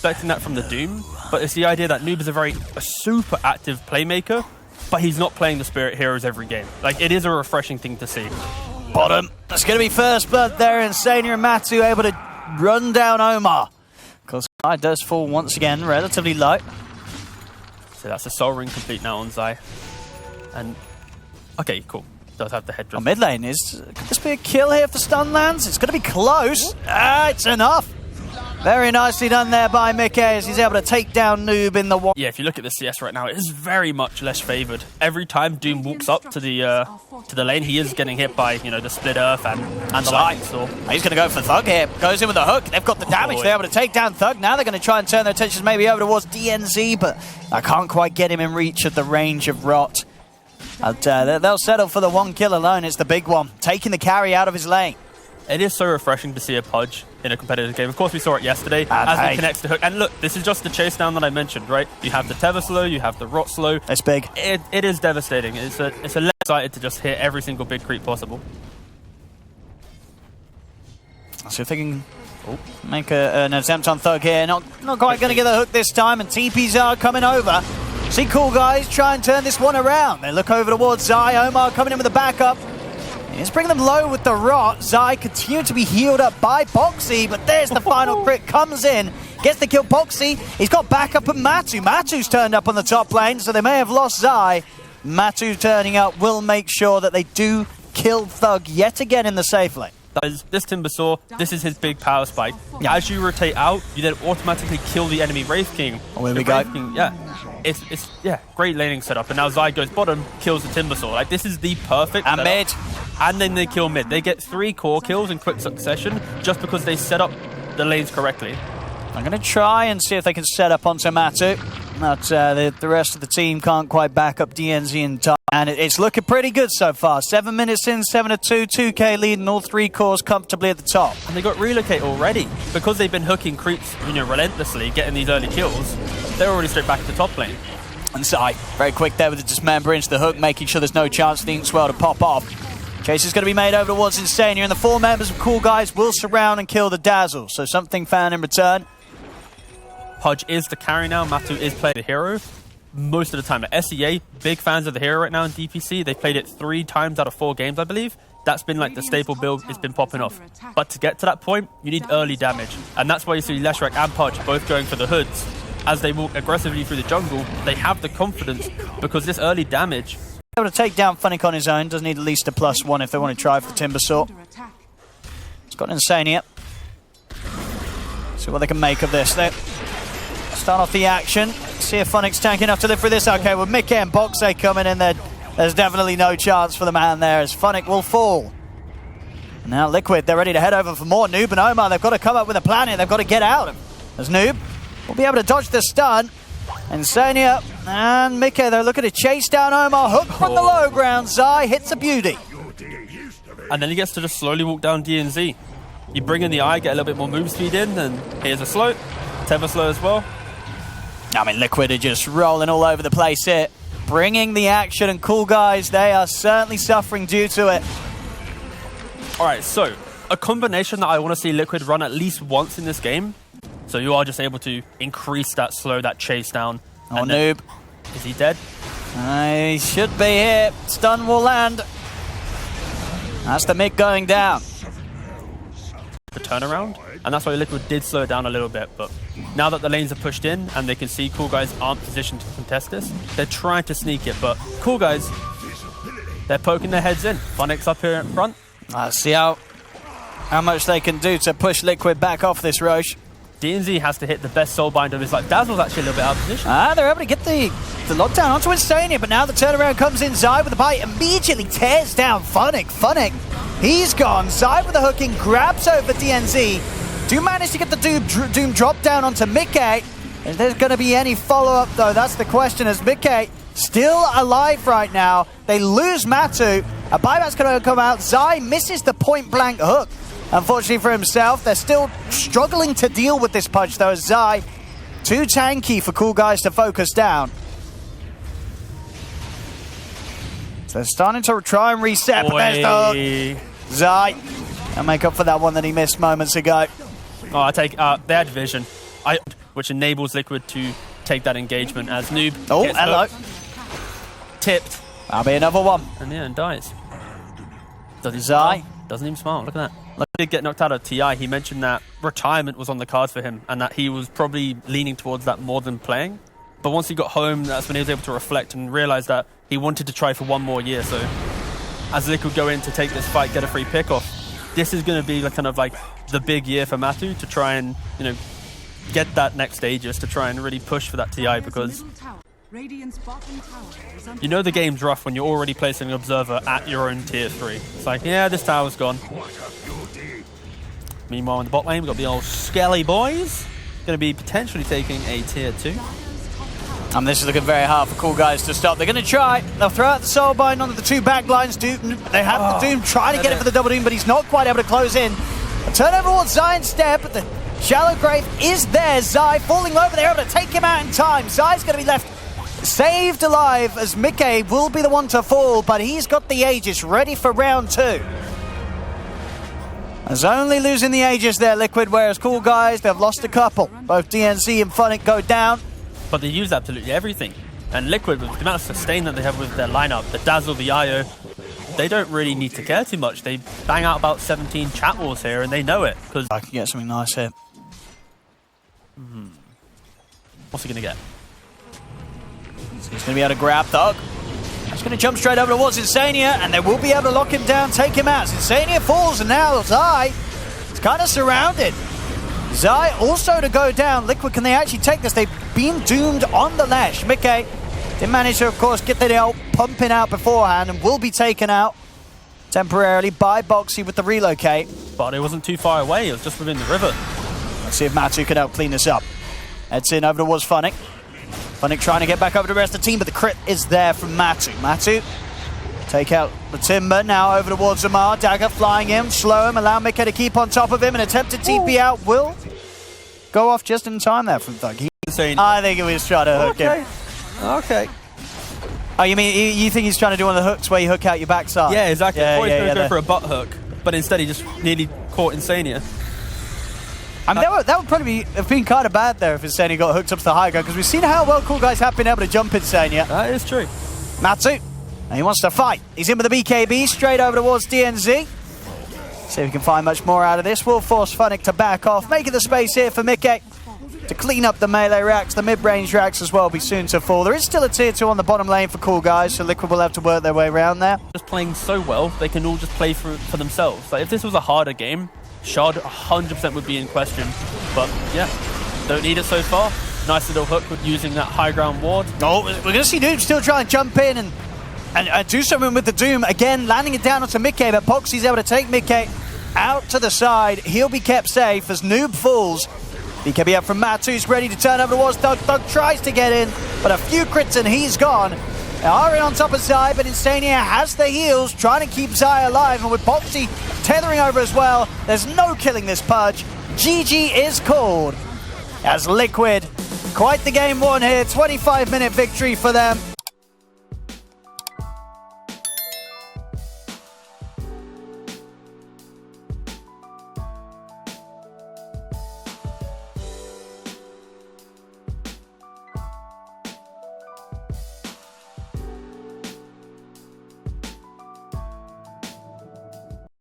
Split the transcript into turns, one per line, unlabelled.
expecting that from the Doom, but it's the idea that Noob is a super active playmaker, but he's not playing the Spirit Heroes every game. Like, it is a refreshing thing to see.
Bottom. That's going to be first blood there. Insania and Matu able to run down Omar. Because Zai does fall once again, relatively low.
So that's a Soul Ring complete now on Zai. And, okay, cool. Does have the head drop.
Mid lane is... Could this be a kill here for stun lands? It's going to be close. It's enough. Very nicely done there by Mickey as he's able to take down Noob in the one.
Yeah, if you look at the CS right now, it is very much less favoured. Every time Doom walks up to the lane, he is getting hit by, you know, the Split Earth and the Lightning Storm.
He's going to go for Thug here. Goes in with the hook. They've got the damage. They're able to take down Thug. Now they're going to try and turn their attentions maybe over towards DNZ, but I can't quite get him in reach of the range of Rot. But, they'll settle for the one kill alone. It's the big one, taking the carry out of his lane.
It is so refreshing to see a Pudge in a competitive game. Of course, we saw it yesterday as he connects the hook. And look, this is just the chase down that I mentioned, right? You have the Tether slow, you have the Rot slow.
It's big.
It is devastating. It's a excited to just hit every single big creep possible.
So if they can make an attempt on Thug here, not quite going to get the hook this time, and TPs are coming over. See Coolguys try and turn this one around. They look over towards Zai. Omar coming in with the backup. He's bringing them low with the Rot. Zai continued to be healed up by Boxy, but there's the final crit. Comes in, gets the kill. Boxy, he's got backup at Matu. Matu's turned up on the top lane, so they may have lost Zai. Matu turning up will make sure that they do kill Thug yet again in the safe lane.
This Timbersaw, this is his big power spike. As you rotate out, you then automatically kill the enemy Wraith King.
Oh, here we go.
King, it's great laning setup. And now Zai goes bottom, kills the Timbersaw. Like, this is the perfect
and
setup.
Mid.
And then they kill mid. They get 3 core kills in quick succession just because they set up the lanes correctly.
I'm going to try and see if they can set up onto Matu. But the rest of the team can't quite back up DNZ in time. And it's looking pretty good so far. 7 minutes in, 7-2, 2K lead, and all 3 cores comfortably at the top.
And they got relocate already. Because they've been hooking creeps, you know, relentlessly, getting these early kills, they're already straight back to top lane.
And Zai, very quick there with the Dismember into the hook, making sure there's no chance for the Inkswell to pop off. Chase is going to be made over towards Insania, and the 4 members of Coolguys will surround and kill the Dazzle. So something found in return.
Pudge is the carry now. Matu is playing the hero most of the time. At SEA, big fans of the hero right now in DPC. They played it 3 times out of 4 games, I believe. That's been like the staple build. It's been popping off. But to get to that point, you need early damage. And that's why you see Leshrac and Pudge both going for the hoods. As they walk aggressively through the jungle, they have the confidence because this early damage...
Able to take down Funnick on his own. Does need at least a +1 if they want to try for Timbersaw. It's got Insania. See what they can make of this. They start off the action. See if Funnick's tanky enough to live through this. Okay, with Mickey and Boxay coming in there, there's definitely no chance for the man there as Funnick will fall. And now Liquid, they're ready to head over for more. Noob and Omar, they've got to come up with a plan here. They've got to get out. As Noob will be able to dodge the stun. Insania and Mickey, they're looking to chase down Omar. Hook from the low ground. Zai hits a beauty.
And then he gets to just slowly walk down DNZ. You bring in the eye, get a little bit more move speed in, and here's a slow. Tether slow as well.
I mean, Liquid are just rolling all over the place here. Bringing the action, and Coolguys, they are certainly suffering due to it.
Alright, so a combination that I want to see Liquid run at least once in this game. So you are just able to increase that slow, that chase down.
Oh, Noob.
Is he dead?
He should be here. Stun will land. That's the mid going down.
The turnaround, and that's why Liquid did slow it down a little bit. But now that the lanes are pushed in and they can see Coolguys aren't positioned to contest this, they're trying to sneak it. But Coolguys, they're poking their heads in. Funnick's up here in front.
Let's see how much they can do to push Liquid back off this Roche.
DNZ has to hit the best soulbind of his life. Dazzle's actually a little bit out of position.
They're able to get the lockdown onto Insania, but now the turnaround comes in. Zai with the bite immediately tears down Funnick. Funnick, he's gone. Zai with the hooking, grabs over DNZ. Do manage to get the Doom drop down onto Mickey. Is there going to be any follow-up, though? That's the question, as Mickey still alive right now. They lose Matu. A buyback's going to come out. Zai misses the point-blank hook. Unfortunately for himself, they're still struggling to deal with this punch, though. Zai, too tanky for Coolguys to focus down. So they're starting to try and reset, but there's the hook. Zai, and make up for that one that he missed moments ago.
Oh, I take they had vision. which enables Liquid to take that engagement as Noob
Oh, hello.
hooked, tipped.
That'll be another one.
And yeah, and dies. Doesn't
Zai.
Doesn't even smile. Look at that. Like, he did get knocked out of TI. He mentioned that retirement was on the cards for him and that he was probably leaning towards that more than playing. But once he got home, that's when he was able to reflect and realize that he wanted to try for one more year. So as Liquid go in to take this fight, get a free pick off, this is going to be kind of like the big year for Matu to try and, you know, get that next stages, to try and really push for that TI, because you know the game's rough when you're already placing an observer at your own tier 3. It's like, yeah, this tower's gone. Meanwhile, in the bot lane, we've got the old Skelly boys. Going to be potentially taking a tier 2.
And this is looking very hard for Coolguys to stop. They're going to try. They'll throw out the Soulbind onto the two backlines. They have the Doom trying to get it for the double Doom, but he's not quite able to close in. A turnover towards Zai instead, but the shallow grave is there. Zai falling over. They're able to take him out in time. Zai's going to be left saved alive as Mickey will be the one to fall, but he's got the Aegis ready for round 2. As only losing the Aegis there, Liquid, whereas Coolguys, they've lost a couple. Both DNZ and Funnick go down.
But they use absolutely everything. And Liquid, with the amount of sustain that they have with their lineup, the Dazzle, the IO, they don't really need to care too much. They bang out about 17 chat walls here, and they know it. Because
I can get something nice here.
What's he going to get?
So he's going to be able to grab Thug. He's going to jump straight over towards Insania, and they will be able to lock him down, take him out. Insania falls, and now Zai is kind of surrounded. Zai also to go down. Liquid, can they actually take this? They've been doomed on the Lash. Mickey did manage to, of course, get the nail pumping out beforehand and will be taken out temporarily by Boxy with the relocate.
But it wasn't too far away. It was just within the river.
Let's see if Matu can help clean this up. Heads in over towards Funnick. Funnick trying to get back over to the rest of the team, but the crit is there from Matu. Matu take out the Timber, now over towards Zamar. Dagger flying in, slow him, allow Mickey to keep on top of him. An attempted TP out will go off just in time there from Thug. I think he was trying to hook him.
Okay.
Oh, you mean you think he's trying to do one of the hooks where you hook out your backside?
Yeah, exactly.
Yeah,
I thought he was going to go
there.
for a butt hook, but instead he just nearly caught Insania.
I mean, that would probably have been kind of bad there if Insania got hooked up to the high ground, because we've seen how well Coolguys have been able to jump Insania.
That is true.
Matu, and he wants to fight. He's in with the BKB, straight over towards DNZ. See if we can find much more out of this. We'll force Funnick to back off, making the space here for Mickey to clean up the melee racks. The mid-range racks as well will be soon to fall. There is still a tier 2 on the bottom lane for Coolguys, so Liquid will have to work their way around there.
Just playing so well, they can all just play for themselves. Like, if this was a harder game, Shard 100% would be in question. But yeah, don't need it so far. Nice little hook with using that high ground ward.
Oh, we're going to see Doom still try and jump in and do something with the Doom. Again, landing it down onto Mickey, but Boxy's able to take Mickey out to the side. He'll be kept safe as Noob falls. BKB up from Matu's ready to turn over towards Thug. Thug tries to get in, but a few crits and he's gone. They are in on top of Zai, but Insania has the heals, trying to keep Zai alive, and with Boxy tethering over as well, there's no killing this Pudge. GG is called as Liquid. Quite the game won here, 25-minute victory for them.